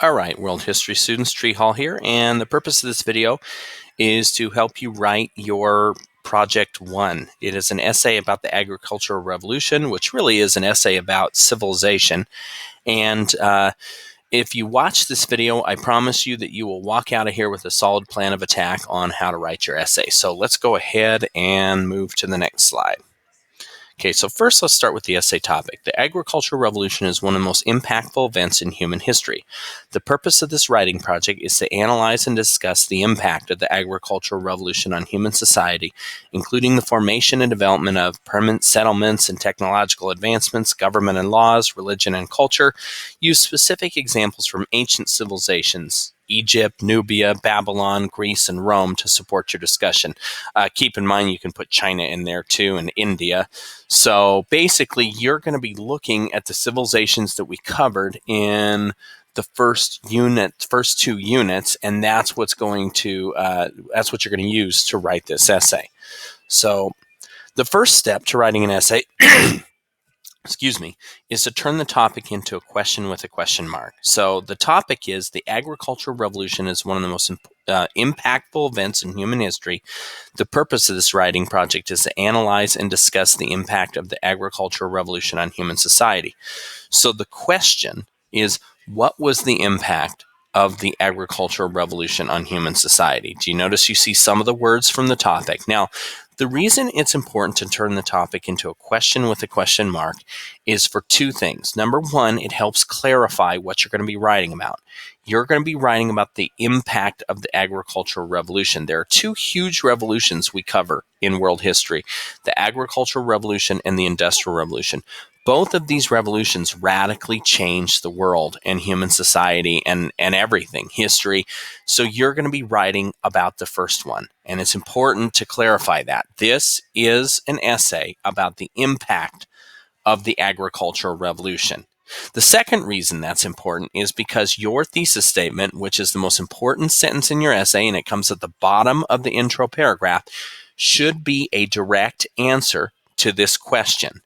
All right, World History students, Tree Hall here, and the purpose of this video is to help you write your Project 1. It is an essay about the Agricultural Revolution, which really is an essay about civilization. And if you watch this video, I promise you that you will walk out of here with a solid plan of attack on how to write your essay. So let's go ahead and move to the next slide. Okay, so first let's start with the essay topic. The Agricultural Revolution is one of the most impactful events in human history. The purpose of this writing project is to analyze and discuss the impact of the Agricultural Revolution on human society, including the formation and development of permanent settlements and technological advancements, government and laws, religion and culture. Use specific examples from ancient civilizations, Egypt, Nubia, Babylon, Greece, and Rome to support your discussion. Keep in mind you can put China in there too, and India. So basically, you're going to be looking at the civilizations that we covered in the first two units, and that's what's going to that's what you're going to use to write this essay. So the first step to writing an essay is to turn the topic into a question with a question mark. So the topic is the Agricultural Revolution is one of the most impactful events in human history. The purpose of this writing project is to analyze and discuss the impact of the Agricultural Revolution on human society. So the question is, what was the impact of the Agricultural Revolution on human society? Do you notice you see some of the words from the topic? Now, the reason it's important to turn the topic into a question with a question mark is for two things. Number one, it helps clarify what you're going to be writing about. You're going to be writing about the impact of the Agricultural Revolution. There are two huge revolutions we cover in world history, the Agricultural Revolution and the Industrial Revolution. Both of these revolutions radically changed the world and human society and everything, history. So you're going to be writing about the first one. And it's important to clarify that. This is an essay about the impact of the Agricultural Revolution. The second reason that's important is because your thesis statement, which is the most important sentence in your essay, and it comes at the bottom of the intro paragraph, should be a direct answer to this question.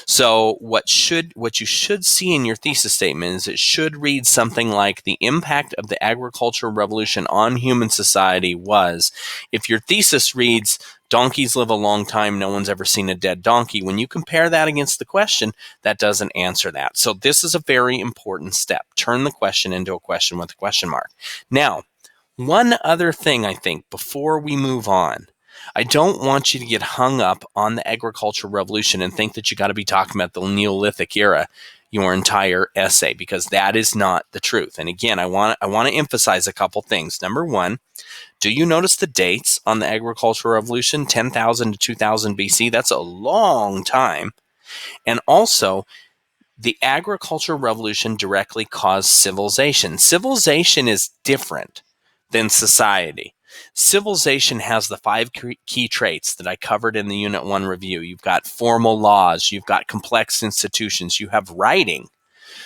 So what you should see in your thesis statement is it should read something like the impact of the Agricultural Revolution on human society was. If your thesis reads donkeys live a long time, no one's ever seen a dead donkey, when you compare that against the question, that doesn't answer that. So this is a very important step. Turn the question into a question with a question mark. Now, one other thing I think before we move on, I don't want you to get hung up on the Agricultural Revolution and think that you got to be talking about the Neolithic era your entire essay, because that is not the truth. And again, I want to emphasize a couple things. Number one, do you notice the dates on the Agricultural Revolution? 10,000 to 2000 BC. That's a long time. And also, the Agricultural Revolution directly caused civilization. Civilization is different than society. Civilization has the 5 key traits that I covered in the Unit 1 review. You've got formal laws, you've got complex institutions, you have writing.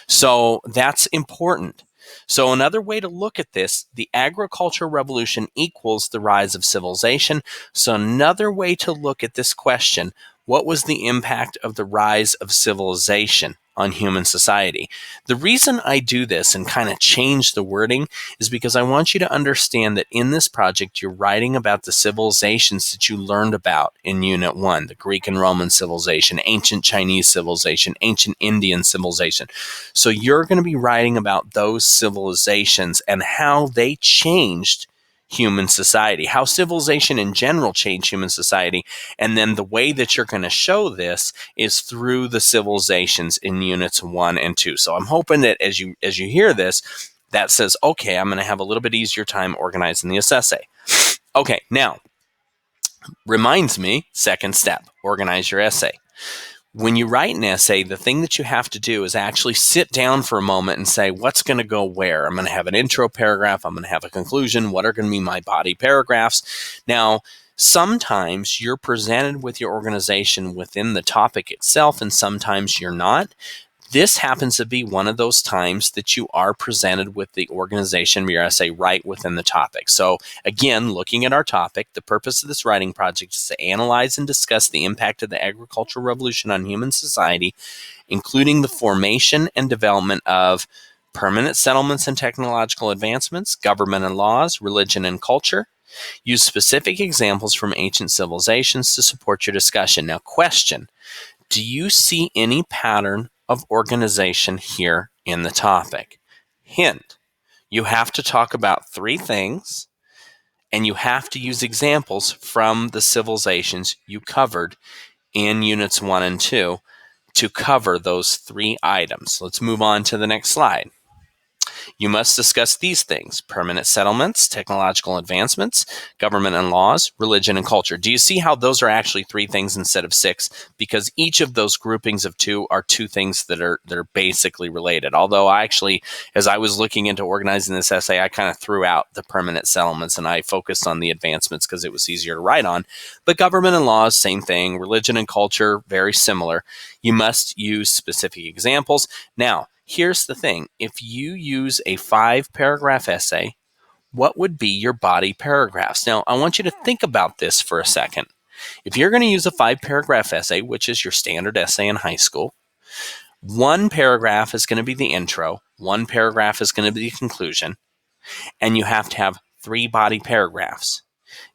So that's important. So another way to look at this, the Agricultural Revolution equals the rise of civilization. So another way to look at this question, what was the impact of the rise of civilization on human society? The reason I do this and kind of change the wording is because I want you to understand that in this project, you're writing about the civilizations that you learned about in Unit 1, the Greek and Roman civilization, ancient Chinese civilization, ancient Indian civilization. So you're going to be writing about those civilizations and how they changed human society, how civilization in general changed human society. And then the way that you're going to show this is through the civilizations in Units 1 and 2. So I'm hoping that as you hear this, that says, okay, I'm going to have a little bit easier time organizing this essay. Okay, now, reminds me, second step, organize your essay. When you write an essay, the thing that you have to do is actually sit down for a moment and say, what's going to go where? I'm going to have an intro paragraph. I'm going to have a conclusion. What are going to be my body paragraphs? Now, sometimes you're presented with your organization within the topic itself, and sometimes you're not. This happens to be one of those times that you are presented with the organization of your essay right within the topic. So again, looking at our topic, the purpose of this writing project is to analyze and discuss the impact of the Agricultural Revolution on human society, including the formation and development of permanent settlements and technological advancements, government and laws, religion and culture. Use specific examples from ancient civilizations to support your discussion. Now, question, do you see any pattern of organization here in the topic? Hint, you have to talk about three things, and you have to use examples from the civilizations you covered in Units 1 and 2 to cover those three items. Let's move on to the next slide. You must discuss these things: permanent settlements, technological advancements, government and laws, religion and culture. Do you see how those are actually three things instead of six? Because each of those groupings of two are two things that are basically related. Although I actually, as I was looking into organizing this essay, I kind of threw out the permanent settlements and I focused on the advancements because it was easier to write on. But government and laws, same thing. Religion and culture, very similar. You must use specific examples. Now, here's the thing. If you use a 5-paragraph essay, what would be your body paragraphs? Now, I want you to think about this for a second. If you're going to use a 5-paragraph essay, which is your standard essay in high school, 1 paragraph is going to be the intro, 1 paragraph is going to be the conclusion, and you have to have 3 body paragraphs.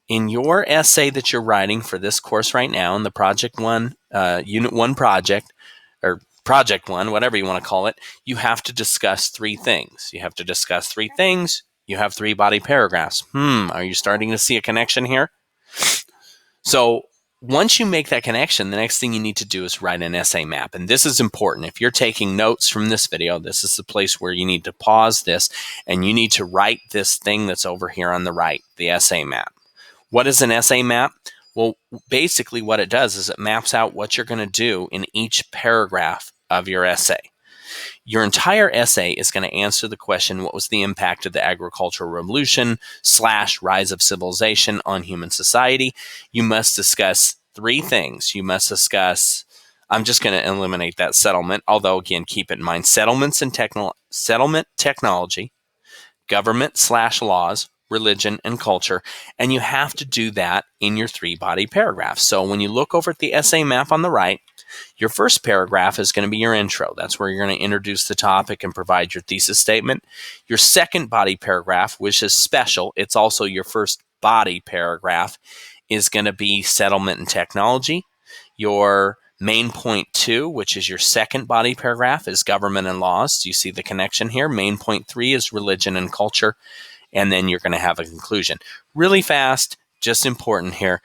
In your essay that you're writing for this course right now, in the Project 1, Unit 1 project, or Project 1, whatever you want to call it, you have to discuss 3 things. You have to discuss 3 things. You have 3 body paragraphs. Are you starting to see a connection here? So once you make that connection, the next thing you need to do is write an essay map. And this is important. If you're taking notes from this video, this is the place where you need to pause this and you need to write this thing that's over here on the right, the essay map. What is an essay map? Well, basically what it does is it maps out what you're going to do in each paragraph of your essay. Your entire essay is going to answer the question, what was the impact of the agricultural revolution / rise of civilization on human society? You must discuss 3 things. You must discuss, I'm just going to eliminate that settlement, although again, keep it in mind, settlements and settlement technology, government / laws, religion, and culture, and you have to do that in your 3 body paragraphs. So when you look over at the essay map on the right, your first paragraph is going to be your intro. That's where you're going to introduce the topic and provide your thesis statement. Your second body paragraph, which is special, it's also your first body paragraph, is going to be settlement and technology. Your main point 2, which is your second body paragraph, is government and laws. Do you see the connection here? Main point 3 is religion and culture. And then you're going to have a conclusion. Really fast, just important here.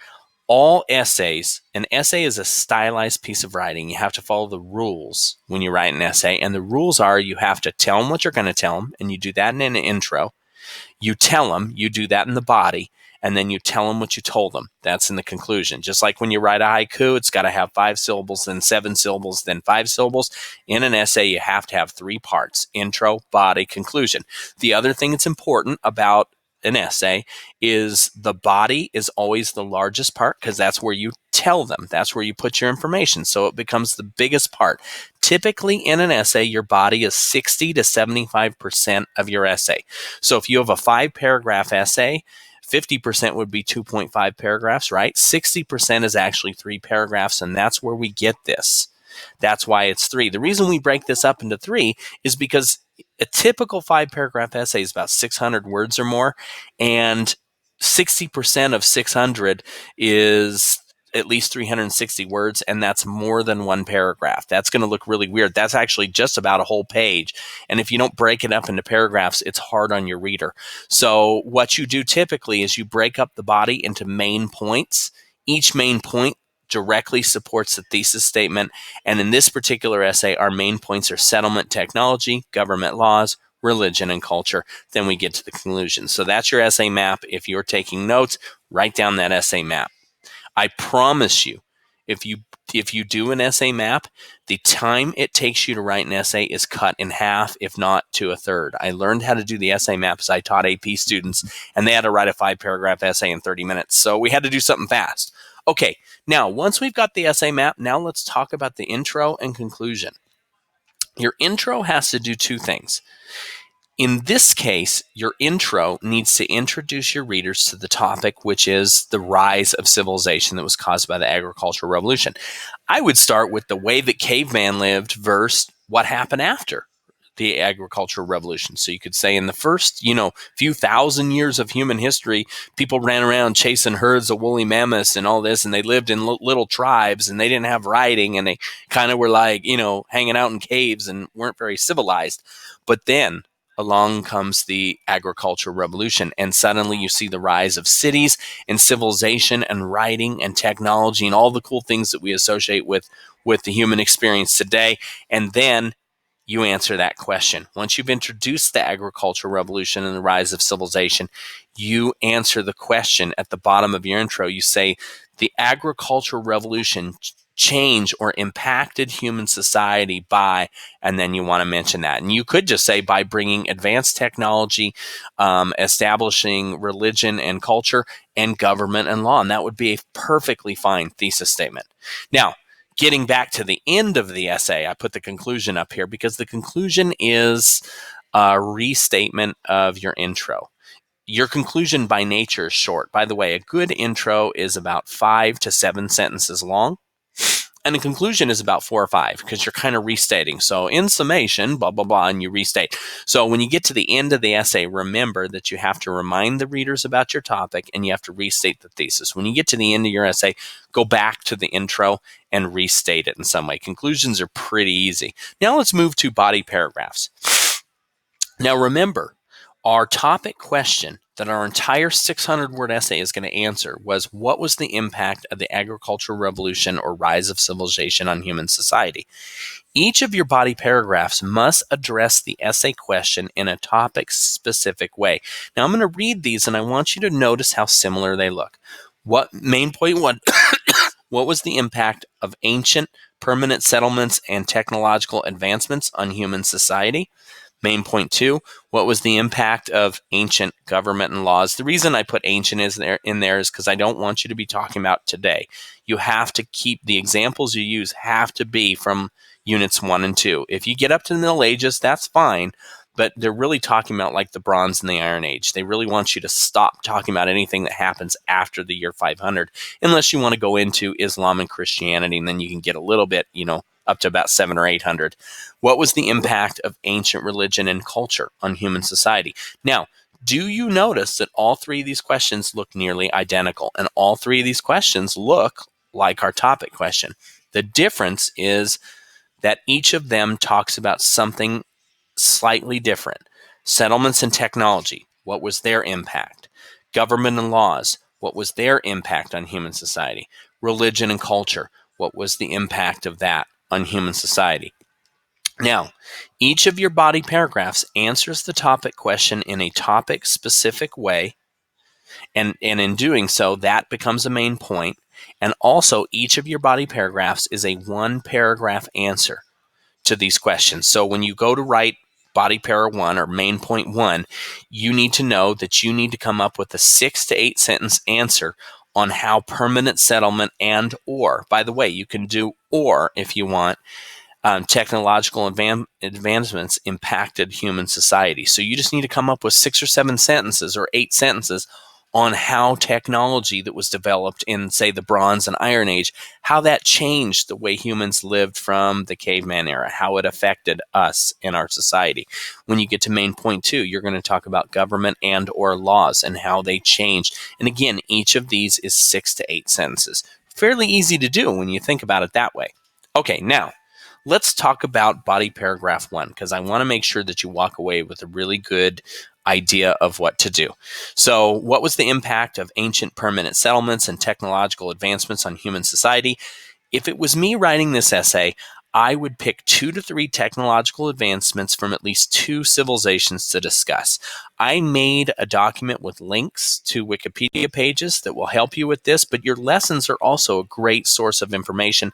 All essays, an essay is a stylized piece of writing. You have to follow the rules when you write an essay. And the rules are you have to tell them what you're going to tell them, and you do that in an intro. You tell them, you do that in the body, and then you tell them what you told them. That's in the conclusion. Just like when you write a haiku, it's got to have 5 syllables, then 7 syllables, then 5 syllables. In an essay, you have to have 3 parts: intro, body, conclusion. The other thing that's important about an essay is the body is always the largest part because that's where you tell them. That's where you put your information. So it becomes the biggest part. Typically in an essay, your body is 60 to 75% of your essay. So if you have a 5-paragraph essay, 50% would be 2.5 paragraphs, right? 60% is actually 3 paragraphs, and that's where we get this. That's why it's 3. The reason we break this up into 3 is because a typical 5-paragraph essay is about 600 words or more, and 60% of 600 is at least 360 words, and that's more than 1 paragraph. That's going to look really weird. That's actually just about a whole page, and if you don't break it up into paragraphs, it's hard on your reader. So what you do typically is you break up the body into main points. Each main point directly supports the thesis statement, and in this particular essay, our main points are settlement technology, government laws, religion, and culture. Then we get to the conclusion. So that's your essay map. If you're taking notes, write down that essay map. I promise you, if you do an essay map, the time it takes you to write an essay is cut in half, if not to a third. I learned how to do the essay maps. I taught AP students, and they had to write a 5-paragraph essay in 30 minutes. So we had to do something fast. Okay, now once we've got the essay map, now let's talk about the intro and conclusion. Your intro has to do 2 things. In this case, your intro needs to introduce your readers to the topic, which is the rise of civilization that was caused by the agricultural revolution. I would start with the way that caveman lived versus what happened after. the agricultural revolution. So you could say in the first, few thousand years of human history, people ran around chasing herds of woolly mammoths and all this, and they lived in little tribes, and they didn't have writing, and they kind of were like, hanging out in caves and weren't very civilized. But then along comes the agricultural revolution, and suddenly you see the rise of cities and civilization and writing and technology and all the cool things that we associate with the human experience today. And then you answer that question. Once you've introduced the agricultural revolution and the rise of civilization, you answer the question at the bottom of your intro. You say, the agricultural revolution changed or impacted human society by, and then you want to mention that. And you could just say by bringing advanced technology, establishing religion and culture, and government and law. And that would be a perfectly fine thesis statement. Now, getting back to the end of the essay, I put the conclusion up here because the conclusion is a restatement of your intro. Your conclusion by nature is short. By the way, a good intro is about 5 to 7 sentences long, and the conclusion is about 4 or 5 because you're kind of restating. So in summation, blah, blah, blah, and you restate. So when you get to the end of the essay, remember that you have to remind the readers about your topic and you have to restate the thesis. When you get to the end of your essay, go back to the intro and restate it in some way. Conclusions are pretty easy. Now let's move to body paragraphs. Now remember, our topic question that our entire 600-word essay is going to answer was, what was the impact of the agricultural revolution or rise of civilization on human society? Each of your body paragraphs must address the essay question in a topic-specific way. Now, I'm going to read these, and I want you to notice how similar they look. Main point one, what was the impact of ancient permanent settlements and technological advancements on human society? Main point 2, what was the impact of ancient government and laws? The reason I put ancient in there is because I don't want you to be talking about today. You have to keep the examples you use have to be from units 1 and 2. If you get up to the Middle Ages, that's fine, but they're really talking about like the Bronze and the Iron Age. They really want you to stop talking about anything that happens after the year 500, unless you want to go into Islam and Christianity, and then you can get a little bit, up to about 700 or 800. What was the impact of ancient religion and culture on human society? Now, do you notice that all 3 of these questions look nearly identical, and all 3 of these questions look like our topic question? The difference is that each of them talks about something slightly different. Settlements and technology, what was their impact? Government and laws, what was their impact on human society? Religion and culture, what was the impact of that on human society? Now, each of your body paragraphs answers the topic question in a topic-specific way, and in doing so, that becomes a main point. And also, each of your body paragraphs is a 1-paragraph answer to these questions. So when you go to write body para 1 or main point 1, you need to know that you need to come up with a 6 to 8 sentence answer on how permanent settlement and or, by the way, you can do or if you want, technological advancements impacted human society. So you just need to come up with 6 or 7 sentences or 8 sentences on how technology that was developed in, say, the Bronze and Iron Age, how that changed the way humans lived from the caveman era, how it affected us in our society. When you get to main point 2, you're going to talk about government and or laws and how they changed. And again, each of these is 6 to 8 sentences. Fairly easy to do when you think about it that way. Okay, now, let's talk about body paragraph 1, because I want to make sure that you walk away with a really good idea of what to do. So, what was the impact of ancient permanent settlements and technological advancements on human society? If it was me writing this essay, I would pick 2 to 3 technological advancements from at least 2 civilizations to discuss. I made a document with links to Wikipedia pages that will help you with this, but your lessons are also a great source of information.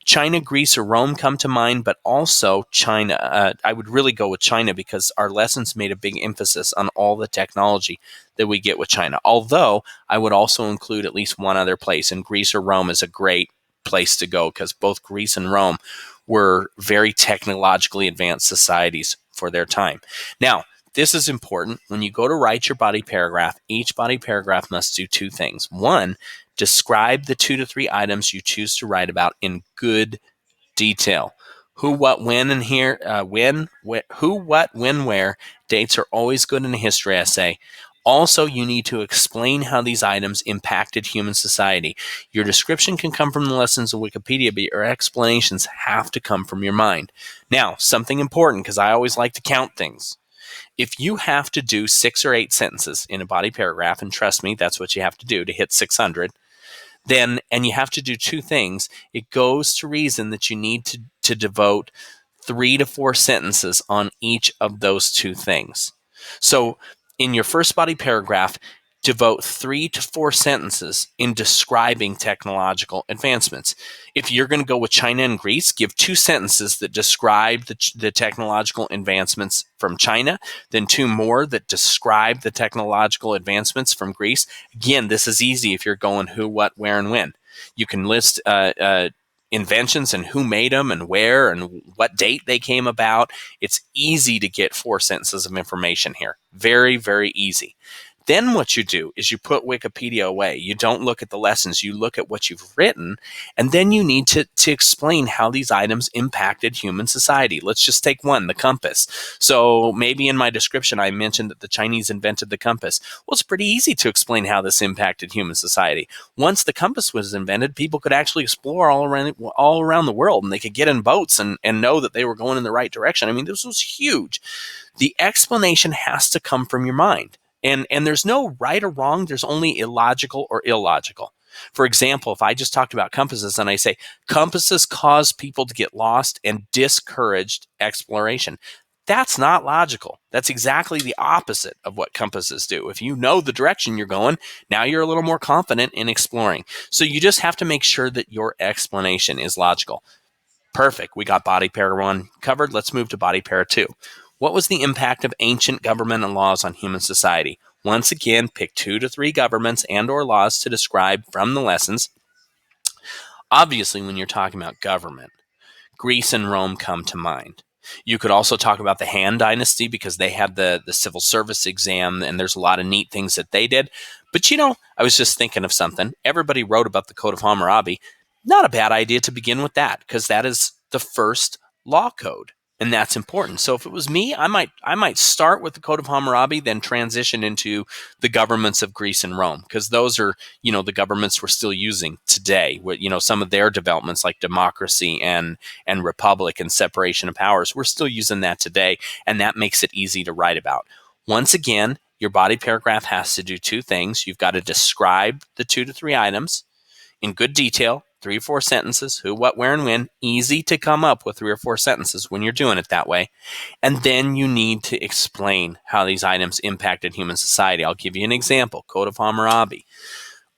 China, Greece, or Rome come to mind, but also China. I would really go with China because our lessons made a big emphasis on all the technology that we get with China. Although I would also include at least one other place, and Greece or Rome is a great place to go because both Greece and Rome were very technologically advanced societies for their time. Now, this is important. When you go to write your body paragraph, each body paragraph must do 2 things. 1, describe the 2 to 3 items you choose to write about in good detail. Who, what, when, and here, who, what, when, where. Dates are always good in a history essay. Also, you need to explain how these items impacted human society. Your description can come from the lessons of Wikipedia, but your explanations have to come from your mind. Now, something important, because I always like to count things. If you have to do 6 or 8 sentences in a body paragraph, and trust me, that's what you have to do to hit 600, and you have to do 2 things, it goes to reason that you need to devote 3 to 4 sentences on each of those 2 things. So in your first body paragraph, devote 3 to 4 sentences in describing technological advancements. If you're going to go with China and Greece, give 2 sentences that describe the technological advancements from China, then 2 more that describe the technological advancements from Greece. Again, this is easy if you're going who, what, where, and when. You can list inventions and who made them and where and what date they came about. It's easy to get 4 sentences of information here. Very, very easy. Then what you do is you put Wikipedia away. You don't look at the lessons. You look at what you've written, and then you need to explain how these items impacted human society. Let's just take one, the compass. So maybe in my description I mentioned that the Chinese invented the compass. Well, it's pretty easy to explain how this impacted human society. Once the compass was invented, people could actually explore all around the world, and they could get in boats and know that they were going in the right direction. I mean, this was huge. The explanation has to come from your mind. And there's no right or wrong. There's only illogical or illogical. For example, if I just talked about compasses and I say compasses cause people to get lost and discouraged exploration, that's not logical. That's exactly the opposite of what compasses do. If you know the direction you're going, now you're a little more confident in exploring. So you just have to make sure that your explanation is logical. Perfect. We got body para 1 covered. Let's move to body para 2. What was the impact of ancient government and laws on human society? Once again, pick 2 to 3 governments and or laws to describe from the lessons. Obviously, when you're talking about government, Greece and Rome come to mind. You could also talk about the Han Dynasty because they had the civil service exam, and there's a lot of neat things that they did. But I was just thinking of something. Everybody wrote about the Code of Hammurabi. Not a bad idea to begin with that, because that is the first law code, and that's important. So if it was me, I might start with the Code of Hammurabi, then transition into the governments of Greece and Rome, because those are the governments we're still using today. Some of their developments like democracy and republic and separation of powers, we're still using that today, and that makes it easy to write about. Once again, your body paragraph has to do 2 things. You've got to describe the 2 to 3 items in good detail, 3 or 4 sentences, who, what, where, and when. Easy to come up with 3 or 4 sentences when you're doing it that way. And then you need to explain how these items impacted human society. I'll give you an example. Code of Hammurabi.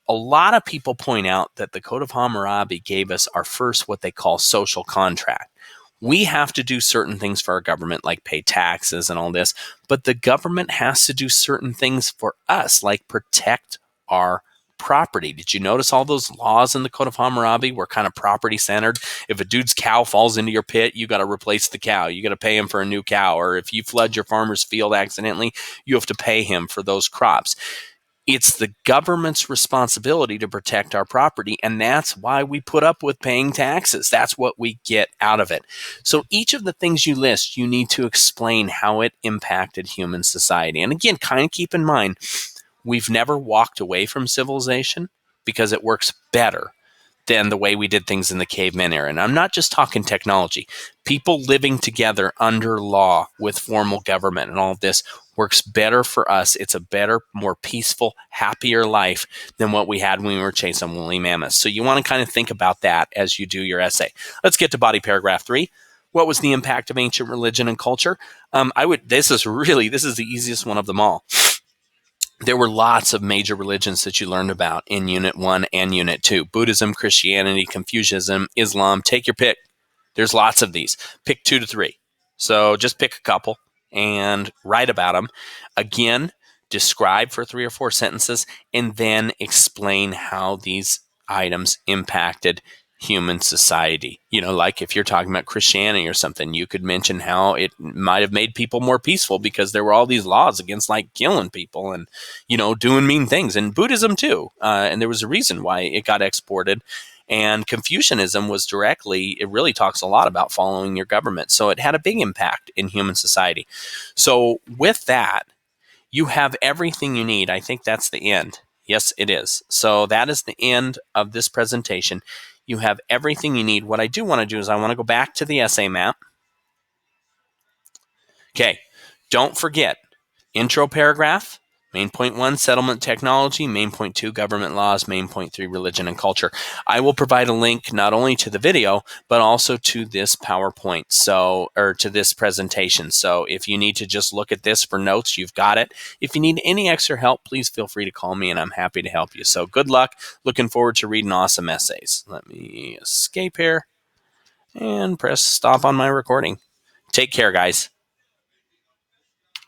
A lot of people point out that the Code of Hammurabi gave us our first what they call social contract. We have to do certain things for our government, like pay taxes and all this, but the government has to do certain things for us, like protect our property. Did you notice all those laws in the Code of Hammurabi were kind of property centered? If a dude's cow falls into your pit, you got to replace the cow. You got to pay him for a new cow. Or if you flood your farmer's field accidentally, you have to pay him for those crops. It's the government's responsibility to protect our property, and that's why we put up with paying taxes. That's what we get out of it. So each of the things you list, you need to explain how it impacted human society. And again, kind of keep in mind, we've never walked away from civilization because it works better than the way we did things in the caveman era. And I'm not just talking technology. People living together under law with formal government and all of this works better for us. It's a better, more peaceful, happier life than what we had when we were chasing woolly mammoths. So you want to kind of think about that as you do your essay. Let's get to body paragraph 3. What was the impact of ancient religion and culture? This is the easiest one of them all. There were lots of major religions that you learned about in Unit 1 and Unit 2. Buddhism, Christianity, Confucianism, Islam. Take your pick. There's lots of these. Pick 2 to 3. So just pick a couple and write about them. Again, describe for 3 or 4 sentences, and then explain how these items impacted human society. Like if you're talking about Christianity or something, you could mention how it might have made people more peaceful because there were all these laws against like killing people and, doing mean things. And Buddhism too. And there was a reason why it got exported. And Confucianism was directly, it really talks a lot about following your government. So it had a big impact in human society. So with that, you have everything you need. I think that's the end. Yes, it is. So that is the end of this presentation. You have everything you need. What I do want to do is I want to go back to the essay map. Okay, don't forget, intro paragraph, main point 1, settlement technology, main point 2, government laws, main point 3, religion and culture. I will provide a link not only to the video, but also to this PowerPoint, or to this presentation. So if you need to just look at this for notes, you've got it. If you need any extra help, please feel free to call me and I'm happy to help you. So good luck. Looking forward to reading awesome essays. Let me escape here and press stop on my recording. Take care, guys.